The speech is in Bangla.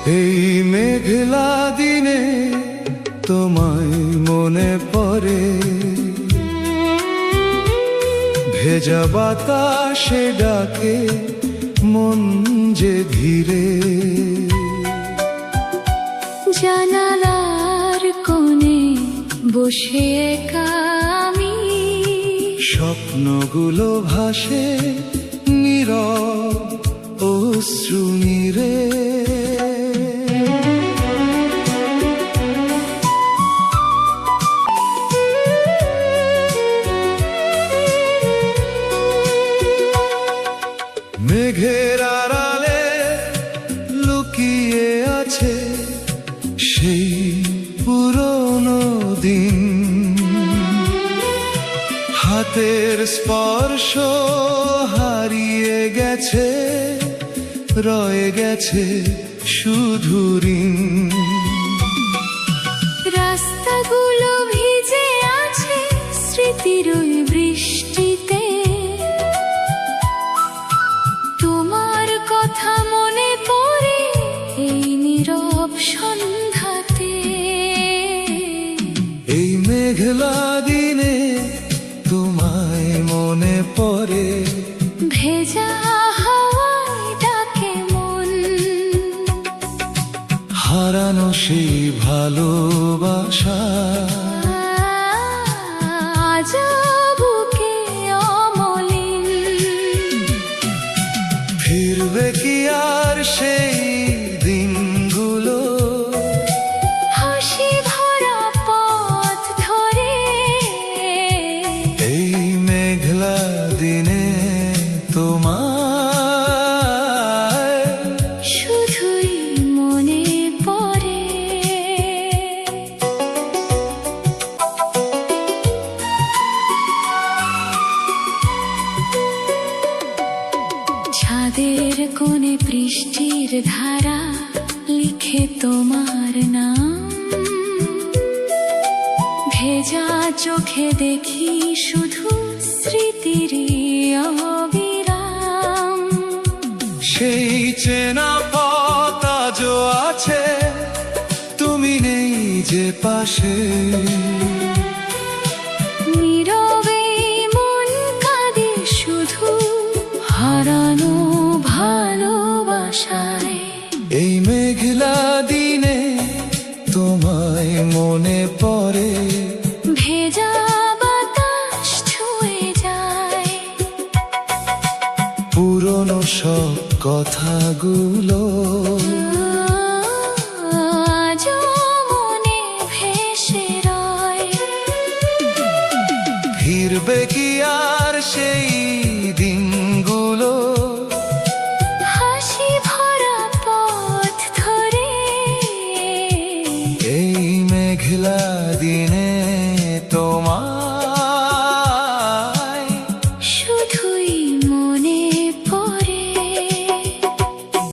এই মেঘলা দিনে তোমায় মনে পড়ে, ভেজা বাতাসে ডাকে মন যে ধীরে। জানালার কোণে বসে একা আমি, স্বপ্নগুলো ভাসে নীরব অশ্রু নীরে। মেঘের আড়ালে লুকিয়ে আছে সেই পুরনো দিন, হাতের স্পর্শ হারিয়ে গেছে, রয়ে গেছে শুধু ঋণ। রাস্তাগুলো ভিজে আছে স্মৃতির ওই বৃষ্টিতে, তোমার কথা মনে পড়ে এই নীরব সন্ধ্যাতে। এই মেঘলা দিনে তোমায় মনে পড়ে, ভেজা হাওয়ায় ডাকে মন, হারানো সেই ভালোবাসা আজ বুকে অমলিন। ফিরবে কি আর সেই দিনগুলো, হাসি ভরা পথ ধরে। এই মেঘলা দিনে তোমায় শুধুই মনে পড়ে। ছাদের কোণে বৃষ্টির ধারা লিখে তোমার নাম, ভেজা চোখে দেখি শুধু স্মৃতির অবিরাম। সেই চেনা পথ আজও আছে, তুমি নেই যে পাশে। নীরবে মন কাঁদে শুধু হারানো ভালোবাসায়। এই মেঘলা দিনে তোমায় মনে পড়ে, ভেজা বাতাস ছুঁয়ে যায় পুরনো সব কথাগুলো, আজও মনে ভেসে রয়। ফিরবে কি আর সেই দিনগুলো, হাসি ভরা পথ ধরে। এই মেঘলা দিনে